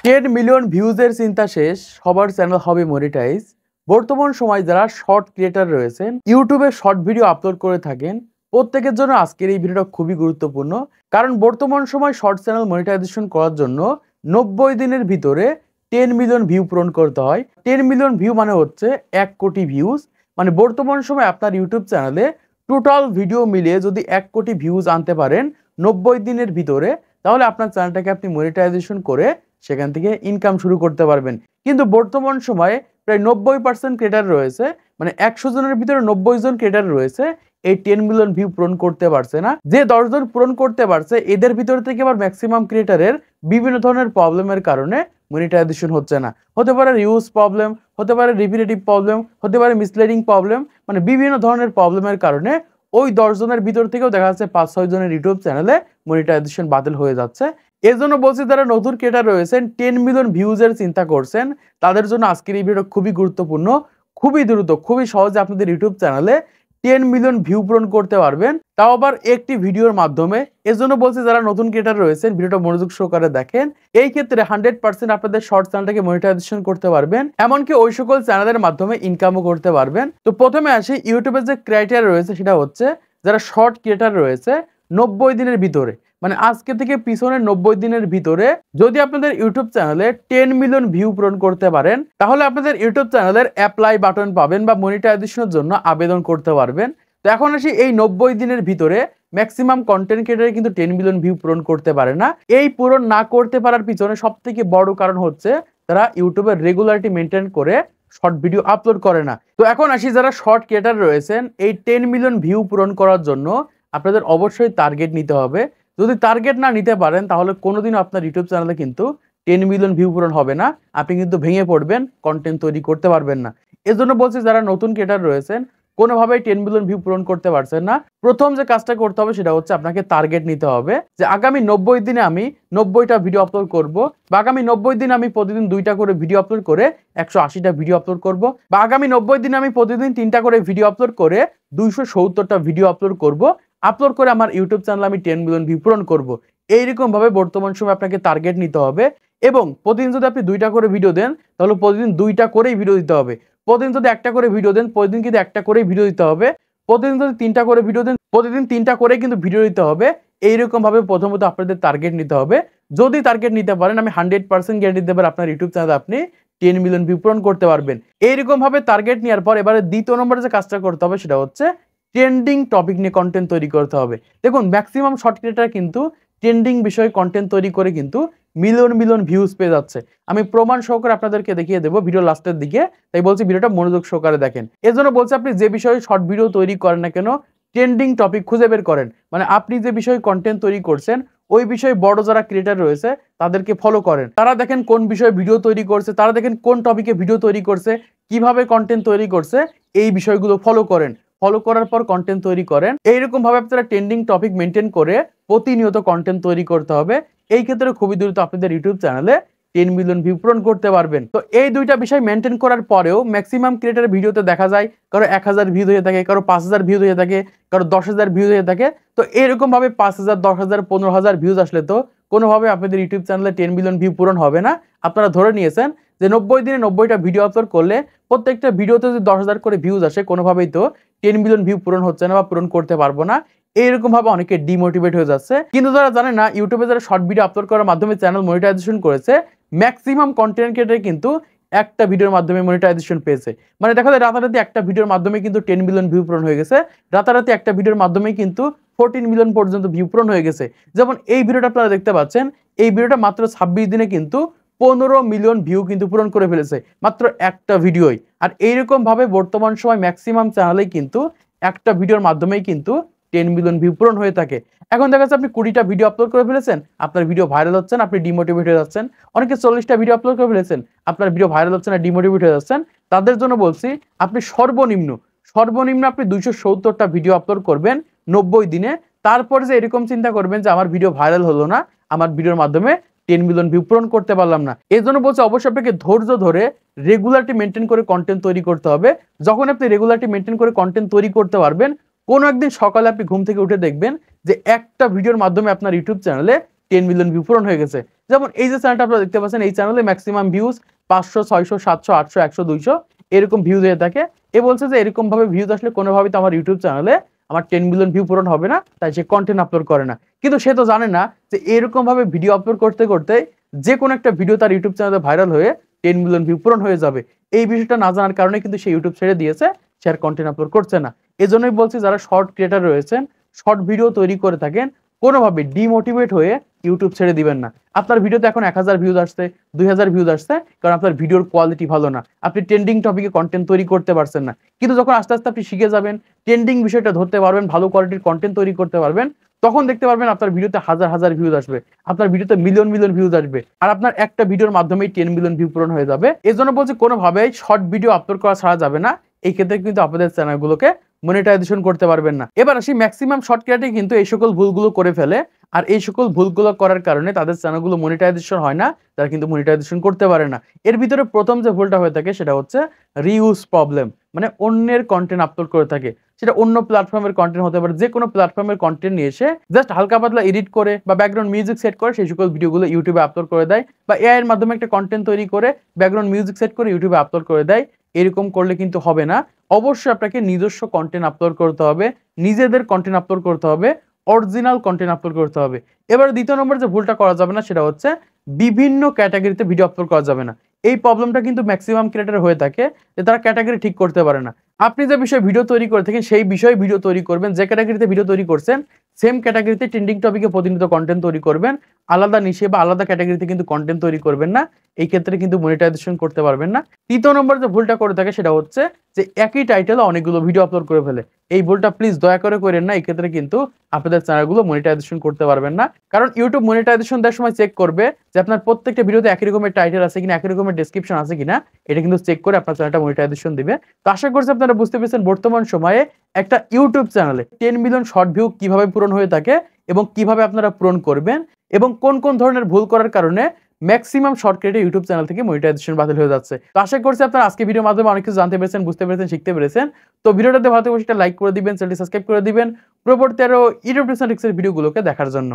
10 million ভিউজের চিন্তা শেষ, সবার চ্যানেল হবে মনিটাইজ। বর্তমান সময় যারা শর্ট ক্রিয়েটার রয়েছেন, ইউটিউবে শর্ট ভিডিও আপলোড করে থাকেন, প্রত্যেকের জন্য আজকের এই ভিডিওটা খুবই গুরুত্বপূর্ণ। কারণ বর্তমান সময় শর্ট চ্যানেল মনিটাইজেশন করার জন্য 90 দিনের ভিতরে 10 মিলিয়ন ভিউ পূরণ করতে হয়। 10 মিলিয়ন ভিউ মানে হচ্ছে 1 কোটি ভিউজ। মানে বর্তমান সময় আপনার ইউটিউব চ্যানেলে টোটাল ভিডিও মিলিয়ে যদি 1 কোটি ভিউজ আনতে পারেন 90 দিনের ভিতরে, তাহলে আপনার চ্যানেলটাকে আপনি মনিটাইজেশন করে সেখান থেকে ইনকাম শুরু করতে পারবেন। কিন্তু বর্তমান সময়ে প্রায় 90% ক্রিয়েটার রয়েছে, মানে 100 জনের ভিতরে 90 জন ক্রিয়েটার রয়েছে এই 10 মিলিয়ন ভিউ পূরণ করতে পারছে না। যে 10 জন পূরণ করতে পারছে, এদের ভিতর থেকে আবার ম্যাক্সিমাম ক্রিয়েটারের বিভিন্ন ধরনের প্রবলেমের কারণে মনিটাইজেশন হচ্ছে না। হতে পারে রিউজ প্রবলেম, হতে পারে রিপিটেটিভ প্রবলেম, হতে পারে মিসলিডিং প্রবলেম, মানে বিভিন্ন ধরনের প্রবলেমের কারণে ওই 10 জনের ভিতর থেকেও দেখা যাচ্ছে 5-6 জনের ইউটিউব চ্যানেলে মনিটাইজেশন বাতিল হয়ে যাচ্ছে। এর জন্য বলছি, যারা নতুন ক্রিয়েটার রয়েছেন 10 মিলিয়ন ভিউজের চিন্তা করছেন, তাদের জন্য আজকের এই ভিডিও খুবই গুরুত্বপূর্ণ। খুবই দ্রুত, খুবই সহজে আপনাদের ইউটিউব চ্যানেলে 10 মিলিয়ন ভিউ পূরণ করতে পারবেন, তাও আবার একটি ভিডিওর মাধ্যমে। এর জন্য বলছি, যারা নতুন ক্রিয়েটার রয়েছেন ভিডিওটা মনোযোগ সহকারে দেখেন। এই ক্ষেত্রে 100% আপনাদের শর্ট চ্যানেলটাকে মনিটাইজেশন করতে পারবেন, এমনকি ওই সকল চ্যানেলের মাধ্যমে ইনকামও করতে পারবেন। তো প্রথমে আসি, ইউটিউবের যে ক্রাইটেরিয়া রয়েছে সেটা হচ্ছে, যারা শর্ট ক্রিয়েটার রয়েছে 90 দিনের ভিতরে, মানে আজকে থেকে পিছনের 90 দিনের ভিতরে যদি আপনাদের ইউটিউব চ্যানেলে 10 মিলিয়ন ভিউ পূরণ করতে পারেন, তাহলে আপনাদের ইউটিউব চ্যানেলের অ্যাপ্লাই বাটন পাবেন বা মনিটাইজেশনের জন্য আবেদন করতে পারবেন। তো এখন আসি, এই 90 দিনের ভিতরে ম্যাক্সিমাম কন্টেন্ট ক্রিয়েটর কিন্তু 10 মিলিয়ন ভিউ পূরণ করতে পারে না। এই পূরণ না করতে পারার পিছনে সবথেকে বড় কারণ হচ্ছে তারা ইউটিউবের রেগুলারিটি মেনটেন করে শর্ট ভিডিও আপলোড করে না। তো এখন আসি, যারা শর্ট ক্রিয়েটর রয়েছেন, এই 10 মিলিয়ন ভিউ পূরণ করার জন্য আপনাদের অবশ্যই টার্গেট নিতে হবে। যদি টার্গেট না নিতে পারেন, তাহলে কোনোদিনও আপনার ইউটিউব চ্যানেলে কিন্তু 10 মিলিয়ন ভিউ পূরণ হবে না। আপনি কিন্তু ভেঙে পড়বেন, কন্টেন্ট তৈরি করতে পারবেন না। এজন্য বলছি, যারা নতুন ক্রিয়েটর রয়েছেন, কোনোভাবেই 10 মিলিয়ন ভিউ পূরণ করতে পারছেন না, প্রথম যে কাজটা করতে হবে সেটা হচ্ছে আপনাকে টার্গেট নিতে হবে যে আগামী 90 দিনে আমি 90টা ভিডিও আপলোড করব, বা আগামী 90 দিনে আমি প্রতিদিন 2টা করে ভিডিও আপলোড করে 180টা ভিডিও আপলোড করব, বা আগামী 90 দিনে আমি প্রতিদিন 3টা করে ভিডিও আপলোড করে 270টা ভিডিও আপলোড করব। আপলোড করে আমার ইউটিউব চ্যানেল আমি 10 মিলিয়ন ভিউ পূরণ করব। এইরকম ভাবে বর্তমান সময় আপনাকে টার্গেট নিতে হবে। এবং প্রতিদিন যদি আপনি 2টা করে ভিডিও দেন, তাহলে প্রতিদিন 2টা করেই ভিডিও দিতে হবে। প্রতিদিন যদি 1টা করে ভিডিও দেন, প্রতিদিন কিন্তু 1টা করেই ভিডিও দিতে হবে। প্রতিদিন যদি 3টা করে ভিডিও দেন, প্রতিদিন 3টা করে কিন্তু ভিডিও দিতে হবে। এইরকম ভাবে প্রথমত আপনাদের টার্গেট নিতে হবে। যদি টার্গেট নিতে পারেন, আমি 100% গ্যারান্টি দিতে পারি আপনার ইউটিউব চ্যানেলে আপনি 10 মিলিয়ন ভিউ পূরণ করতে পারবেন। এইরকম ভাবে টার্গেট নেওয়ার পর এবারে দ্বিতীয় নম্বরে যে কাজটা করতে হবে সেটা হচ্ছে ট্রেন্ডিং টপিক নিয়ে কন্টেন্ট তৈরি করতে হবে। দেখুন, ম্যাক্সিমাম শর্ট ক্রিয়েটার কিন্তু ট্রেন্ডিং বিষয়ে কন্টেন্ট তৈরি করে কিন্তু মিলিয়ন মিলিয়ন ভিউজ পেয়ে যাচ্ছে। আমি প্রমাণ সহকারে আপনাদেরকে দেখিয়ে দেবো ভিডিও লাস্টের দিকে, তাই বলছি ভিডিওটা মনোযোগ সহকারে দেখেন। এর জন্য বলছি, আপনি যে বিষয়ে শর্ট ভিডিও তৈরি করেন না কেন, ট্রেন্ডিং টপিক খুঁজে বের করেন। মানে আপনি যে বিষয়ে কন্টেন্ট তৈরি করছেন, ওই বিষয়ে বড় যারা ক্রিয়েটার রয়েছে তাদেরকে ফলো করেন। তারা দেখেন কোন বিষয়ে ভিডিও তৈরি করছে, তারা দেখেন কোন টপিকে ভিডিও তৈরি করছে, কিভাবে কন্টেন্ট তৈরি করছে, এই বিষয়গুলো ফলো করেন। ফলো করার পর কন্টেন্ট তৈরি করেন। এইরকম ভাবে আপনারা ট্রেন্ডিং টপিক মেনটেন করে প্রতিনিয়ত কন্টেন্ট তৈরি করতে হবে। এই ক্ষেত্রে খুবই দ্রুত আপনাদের ইউটিউব চ্যানেলে 10 মিলিয়ন ভিউ পূরণ করতে পারবেন। তো এই দুইটা বিষয় মেনটেন করার পরেও ম্যাক্সিমাম ক্রিয়েটার ভিডিওতে দেখা যায় কারো 1000 ভিউ হয়ে থাকে, কারো 5000 ভিউ হয়ে থাকে, কারো 10000 ভিউ হয়ে থাকে। তো এরকম ভাবে 5000, 10000, 15000 ভিউজ আসলে তো কোনোভাবে আপনাদের ইউটিউব চ্যানেলে 10 মিলিয়ন ভিউ পূরণ হবে না। আপনারা ধরে নিয়েছেন যে 90 দিনে 90টা ভিডিও আপলোড করলে প্রত্যেকটা ভিডিওতে যদি 10,000 করে ভিউজ আসে, কোনোভাবেই তো 10 মিলিয়ন ভিউ পূরণ হচ্ছে না বা পূরণ করতে পারবো না। এইরকম ভাবে অনেকে ডিমোটিভেট হয়ে যাচ্ছে। কিন্তু যারা জানে না, ইউটিউবে যারা শর্ট ভিডিও আপলোড করার মাধ্যমে চ্যানেল মনিটাইজেশন করেছে, ম্যাক্সিমাম কন্টেন্ট ক্রিয়েটর কিন্তু একটা ভিডিওর মাধ্যমে মনিটাইজেশন পেয়েছে। মানে দেখা যায় রাতারাতি একটা ভিডিওর মাধ্যমে কিন্তু 10 মিলিয়ন ভিউ পূরণ হয়ে গেছে। রাতারাতি একটা ভিডিওর মাধ্যমে কিন্তু 14 মিলিয়ন পর্যন্ত ভিউ পূরণ হয়ে গেছে। যেমন এই ভিডিওটা আপনারা দেখতে পাচ্ছেন, এই ভিডিওটা মাত্র 26 দিনে কিন্তু 15 মিলিয়ন ভিউ কিন্তু পূরণ করে ফেলেছে মাত্র একটা ভিডিওই। আর এইরকম ভাবে বর্তমান সময় ম্যাক্সিমাম চ্যানেলেই কিন্তু একটা ভিডিওর মাধ্যমেই কিন্তু 10 মিলিয়ন ভিউ পূরণ হয়ে থাকে। এখন দেখা যাচ্ছে আপনি 20টা ভিডিও আপলোড করে ফেলেছেন, আপনার ভিডিও ভাইরাল হচ্ছে না, আপনি ডিমোটিভেট হয়ে যাচ্ছেন। অনেকে 40টা ভিডিও আপলোড করে ফেলেছেন, আপনার ভিডিও ভাইরাল হচ্ছে না, ডিমোটিভেট হয়ে যাচ্ছেন। তাদের জন্য বলছি, আপনি সর্বনিম্ন আপনি 270টা ভিডিও আপলোড করবেন 90 দিনে। তারপরে যে এরকম চিন্তা করবেন যে আমার ভিডিও ভাইরাল হলো না, আমার ভিডিওর মাধ্যমে 10 মিলিয়ন ভিউ পূরণ করতে পারলাম না। এই জন্য বলছি, অবশ্যই আপনাকে ধৈর্য ধরে রেগুলারিটি মেনটেন করে কন্টেন্ট তৈরি করতে হবে। যখন আপনি রেগুলারিটি মেনটেন করে কন্টেন্ট তৈরি করতে পারবেন, কোনো একদিন সকালে আপনি ঘুম থেকে উঠে দেখবেন যে একটা ভিডিওর মাধ্যমে আপনার ইউটিউব চ্যানেলে 10 মিলিয়ন ভিউ পূরণ হয়ে গেছে। যেমন এই যে চ্যানেলটা আপনারা দেখতে পাচ্ছেন, এই চ্যানেলে ম্যাক্সিমাম ভিউজ 500, 600, 700, 800, 100, 200 এরকম ভিউজ হয়ে থাকে। এ বলছে যে এরকম ভাবে ভিউজ আসলে কোনোভাবেই তো আমার ইউটিউব চ্যানেলে আমার 10 মিলিয়ন ভিউ পূরণ হবে না, তাই সে কন্টেন্ট আপলোড করে না। কিন্তু সে তো জানে না যে এরকম ভাবে ভিডিও আপলোড করতে করতে যে কোনো একটা ভিডিও তার ইউটিউব চ্যানেলে ভাইরাল হয়ে 10 মিলিয়ন ভিউ পূরণ হয়ে যাবে। এই বিষয়টা না জানার কারণে কিন্তু সে ইউটিউব ছেড়ে দিয়েছে, সে আর কন্টেন্ট আপলোড করছে না। এজন্যই বলছি যারা শর্ট ক্রিয়েটর রয়েছেন, শর্ট ভিডিও তৈরি করে থাকেন, কোনোভাবে ডিমোটিভেট হয়ে ইউটিউব ছেড়ে দিবেন না। আপনার ভিডিওতে এখন 1000 ভিউজ আসছে, 2000 ভিউজ আসছে, কারণ আপনার ভিডিওর কোয়ালিটি ভালো না, আপনি ট্রেন্ডিং টপিকে কন্টেন্ট তৈরি করতে পারছেন না। কিন্তু যখন আস্তে আস্তে আপনি শিখে যাবেন, ট্রেন্ডিং বিষয়টা ধরতে পারবেন, ভালো কোয়ালিটির কন্টেন্ট তৈরি করতে পারবেন, তখন দেখতে পারবেন আপনার ভিডিওতে হাজার হাজার ভিউজ আসবে, আপনার ভিডিওতে মিলিয়ন মিলিয়ন ভিউজ আসবে, আর আপনার একটা ভিডিওর মাধ্যমেই 10 মিলিয়ন ভিউ পূরণ হয়ে যাবে। এজন্য বলছি কোনোভাবেই শর্ট ভিডিও আপলোড করা ছাড়া যাবে না। এই ক্ষেত্রে কিন্তু আপনাদের চ্যানেলগুলোকে মনিটাইজেশন করতে পারবেন না। এবার আসি, ম্যাক্সিমাম শর্ট ক্রিয়েটর কিন্তু এই সকল ভুলগুলো করে ফেলে, আর এই সকল ভুলগুলো করার কারণে তাদের চ্যানেলগুলো মনিটাইজেশন হয় না, তারা কিন্তু মনিটাইজেশন করতে পারে না। এর ভিতরে প্রথম যে ভুলটা হয়ে থাকে সেটা হচ্ছে রিইউজ প্রবলেম, মানে অন্যের কন্টেন্ট আপলোড করে থাকে। সেটা অন্য প্ল্যাটফর্মের কন্টেন্ট হতে পারে, যে কোনো প্ল্যাটফর্মের কন্টেন্ট নিয়ে এসে জাস্ট হালকা পাতলা এডিট করে বা ব্যাকগ্রাউন্ড মিউজিক সেট করে সেই সকল ভিডিওগুলো ইউটিউবে আপলোড করে দেয়, বা এআই এর মাধ্যমে একটা কন্টেন্ট তৈরি করে ব্যাকগ্রাউন্ড মিউজিক সেট করে ইউটিউবে আপলোড করে দেয়। এরকম করলে কিন্তু হবে না। অবশ্যই আপনাকে নিজস্ব কন্টেন্ট আপলোড করতে হবে, নিজেদের কন্টেন্ট আপলোড করতে হবে, অরিজিনাল কন্টেন্ট আপলোড করতে হবে। এবার দ্বিতীয় নম্বর যে ভুলটা করা যাবে না সেটা হচ্ছে বিভিন্ন ক্যাটাগরিতে ভিডিও আপলোড করা যাবে না। এই প্রবলেমটা কিন্তু ম্যাক্সিমাম ক্রিয়েটর হয়ে থাকে যে তারা ক্যাটাগরি ঠিক করতে পারে না। আপনি যে বিষয়ে ভিডিও তৈরি করে থাকেন সেই বিষয়ে ভিডিও তৈরি করবেন, যে ক্যাটাগরিতে ভিডিও তৈরি করছেন সেম ক্যাটাগরিতে ট্রেন্ডিং টপিকে প্রতিনিয়ত কন্টেন্ট তৈরি করবেন, আলাদা নিশে বা আলাদা ক্যাটাগরিতে কিন্তু কন্টেন্ট তৈরি করবেন না। এই ক্ষেত্রে কিন্তু মনিটাইজেশন করতে পারবেন না। তৃতীয় নম্বর যে ভুলটা করে থাকে সেটা হচ্ছে যে একই টাইটেলে অনেকগুলো ভিডিও আপলোড করে ফেলে। এই ভুলটা প্লিজ দয়া করে করেন না। এই ক্ষেত্রে কিন্তু আপনাদের চ্যানেলগুলো মনিটাইজেশন করতে পারবেন না, কারণ ইউটিউব মনিটাইজেশন দেওয়ার সময় চেক করবে যে আপনার প্রত্যেকটা ভিডিওতে একই রকমের টাইটেল আছে কিনা, একই রকমের ডেসক্রিপশন আছে কিনা, এটা কিন্তু চেক করে আপনার চ্যানেলটা মনিটাইজেশন দিবে। তো আশা করছি আপনারা বুঝতে পেরেছেন বর্তমান সময়ে একটা ইউটিউব চ্যানেলে 10 মিলিয়ন শর্ট ভিউ কিভাবে পূরণ হয়ে থাকে এবং কিভাবে আপনারা পূরণ করবেন, এবং কোন কোন ধরনের ভুল করার কারণে maximum short creator YouTube channel থেকে মনিটাইজেশন বাতিল হয়ে যাচ্ছে। তো আশা করছি আপনারা আজকে ভিডিওর মাধ্যমে অনেক কিছু জানতে পেরেছেন, বুঝতে পেরেছেন, শিখতে পেরেছেন। তো ভিডিওটাতে ভালো থাকলে লাইক করে দিবেন, চ্যানেলটি সাবস্ক্রাইব করে দিবেন পরবর্তী আরো ইউটিউব টিপস এর ভিডিওগুলোকে দেখার জন্য।